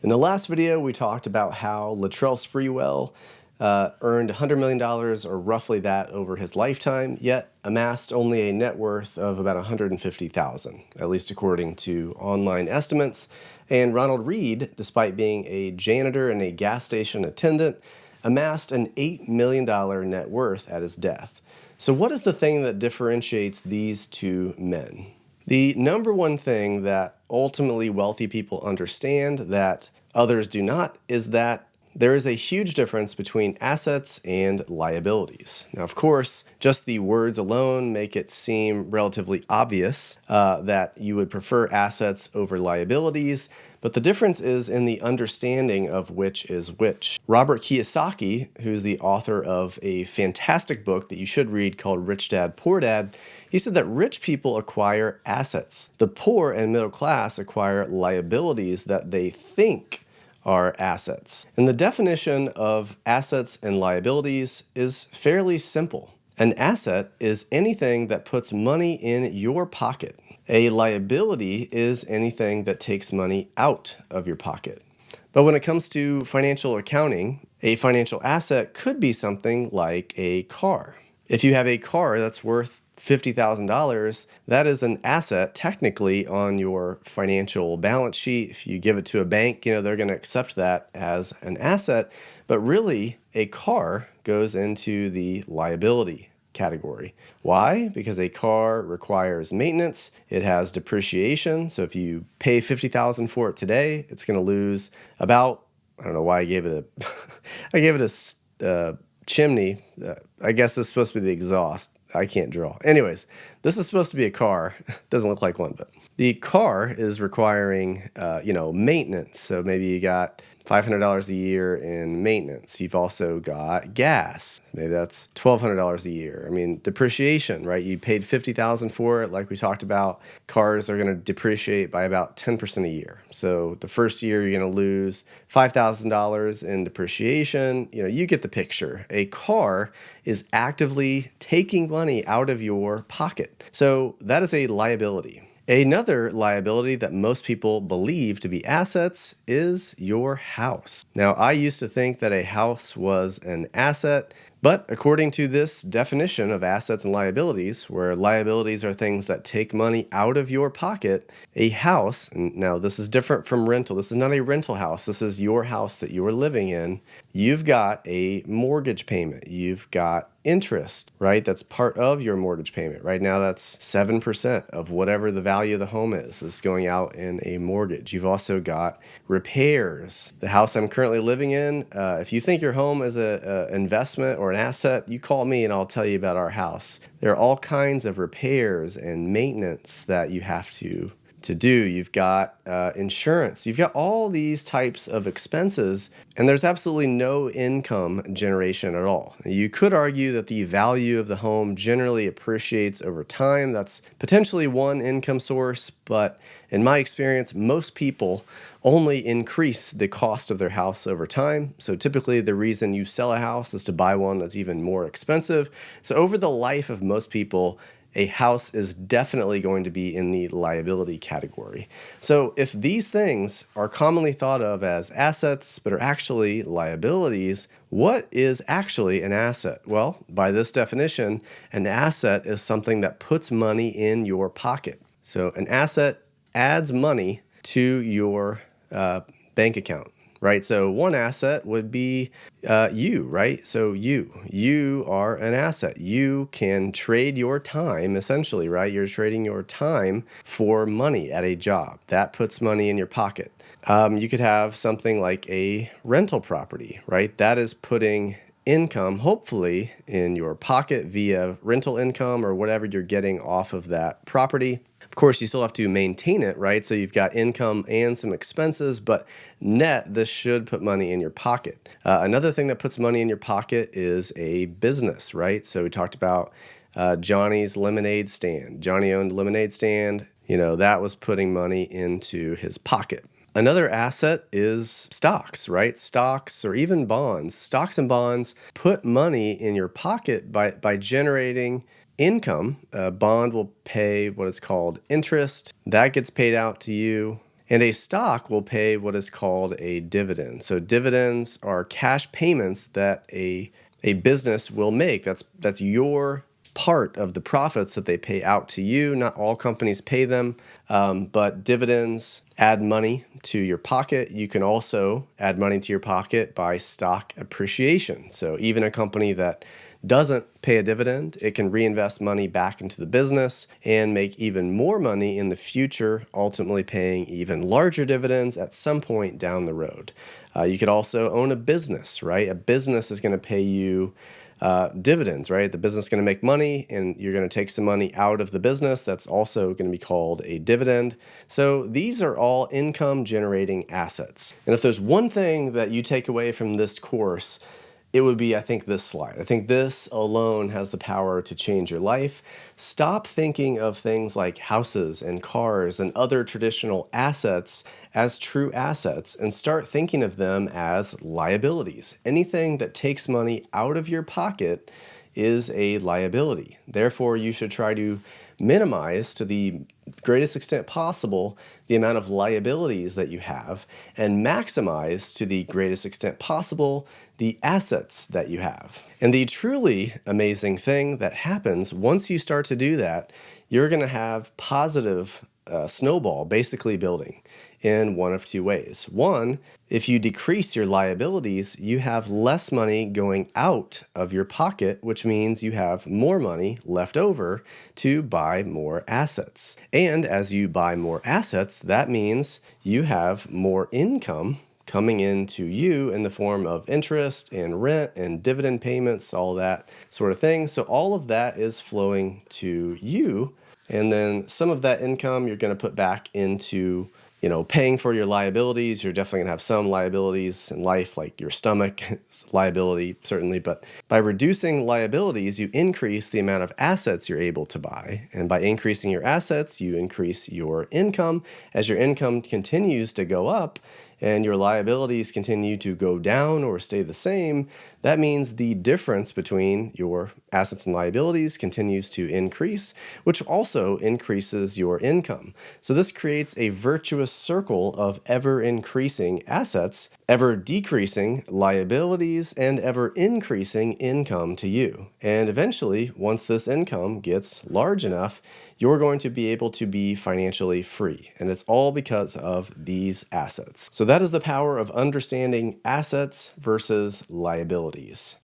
In the last video, we talked about how Latrell Sprewell earned $100 million, or roughly that, over his lifetime, yet amassed only a net worth of about $150,000, at least according to online estimates. And Ronald Reed, despite being a janitor and a gas station attendant, amassed an $8 million net worth at his death. So what is the thing that differentiates these two men? The number one thing that ultimately wealthy people understand that others do not is that there is a huge difference between assets and liabilities. Now, of course, just the words alone make it seem relatively obvious that you would prefer assets over liabilities, but the difference is in the understanding of which is which. Robert Kiyosaki, who's the author of a fantastic book that you should read called Rich Dad, Poor Dad, he said that rich people acquire assets. The poor and middle class acquire liabilities that they think are assets. And the definition of assets and liabilities is fairly simple. An asset is anything that puts money in your pocket. A liability is anything that takes money out of your pocket. But when it comes to financial accounting, a financial asset could be something like a car. If you have a car that's worth $50,000, that is an asset technically on your financial balance sheet. If you give it to a bank, they're going to accept that as an asset. But really, a car goes into the liability category. Why? Because a car requires maintenance. It has depreciation. So if you pay $50,000 for it today, it's going to lose about, I don't know why I gave it a, I gave it a chimney. I guess this is supposed to be the exhaust. I can't draw. Anyways, this is supposed to be a car. Doesn't look like one, but the car is requiring, maintenance. So maybe you got $500 a year in maintenance. You've also got gas. Maybe that's $1,200 a year. I mean, depreciation, right? You paid $50,000 for it. Like we talked about, cars are going to depreciate by about 10% a year. So the first year you're going to lose $5,000 in depreciation. You get the picture. A car is actively taking money out of your pocket. So that is a liability. Another liability that most people believe to be assets is your house. Now, I used to think that a house was an asset, but according to this definition of assets and liabilities, where liabilities are things that take money out of your pocket, a house, and now this is different from rental. This is not a rental house. This is your house that you are living in. You've got a mortgage payment. You've got interest, right? That's part of your mortgage payment. Right now, that's 7% of whatever the value of the home is going out in a mortgage. You've also got repairs. The house I'm currently living in, if you think your home is an investment or an asset, you call me and I'll tell you about our house. There are all kinds of repairs and maintenance that you have to do. You've got insurance. You've got all these types of expenses, and there's absolutely no income generation at all. You could argue that the value of the home generally appreciates over time. That's potentially one income source, but in my experience, most people only increase the cost of their house over time. So typically the reason you sell a house is to buy one that's even more expensive. So over the life of most people, a house is definitely going to be in the liability category. So if these things are commonly thought of as assets but are actually liabilities, what is actually an asset? Well, by this definition, an asset is something that puts money in your pocket. So an asset adds money to your bank account. Right? So one asset would be you, right? So you are an asset. You can trade your time, essentially, right? You're trading your time for money at a job. That puts money in your pocket. You could have something like a rental property, right? That is putting income, hopefully, in your pocket via rental income or whatever you're getting off of that property. Of course, you still have to maintain it, right? So you've got income and some expenses, but net, this should put money in your pocket. Another thing that puts money in your pocket is a business, right? So we talked about Johnny's lemonade stand. Johnny owned a lemonade stand. That was putting money into his pocket. Another asset is stocks, right? Stocks or even bonds. Stocks and bonds put money in your pocket by generating income. A bond will pay what is called interest. That gets paid out to you. And a stock will pay what is called a dividend. So dividends are cash payments that a business will make. That's your part of the profits that they pay out to you. Not all companies pay them, but dividends add money to your pocket. You can also add money to your pocket by stock appreciation. So even a company that doesn't pay a dividend, it can reinvest money back into the business and make even more money in the future, ultimately paying even larger dividends at some point down the road. You could also own a business, right? A business is going to pay you dividends, right? The business is going to make money and you're going to take some money out of the business. That's also going to be called a dividend. So these are all income generating assets. And if there's one thing that you take away from this course, it would be, I think, this slide. I think this alone has the power to change your life. Stop thinking of things like houses and cars and other traditional assets as true assets and start thinking of them as liabilities. Anything that takes money out of your pocket is a liability. Therefore, you should try to minimize to the greatest extent possible the amount of liabilities that you have and maximize to the greatest extent possible the assets that you have. And the truly amazing thing that happens once you start to do that, you're going to have positive snowball basically building in one of two ways. One, if you decrease your liabilities, you have less money going out of your pocket, which means you have more money left over to buy more assets. And as you buy more assets, that means you have more income coming into you in the form of interest and rent and dividend payments, all that sort of thing. So all of that is flowing to you. And then some of that income you're going to put back into paying for your liabilities. You're definitely gonna have some liabilities in life, like your stomach liability, certainly. But by reducing liabilities, you increase the amount of assets you're able to buy. And by increasing your assets, you increase your income. As your income continues to go up and your liabilities continue to go down or stay the same, that means the difference between your assets and liabilities continues to increase, which also increases your income. So this creates a virtuous circle of ever increasing assets, ever decreasing liabilities, and ever increasing income to you. And eventually, once this income gets large enough, you're going to be able to be financially free. And it's all because of these assets. So that is the power of understanding assets versus liabilities.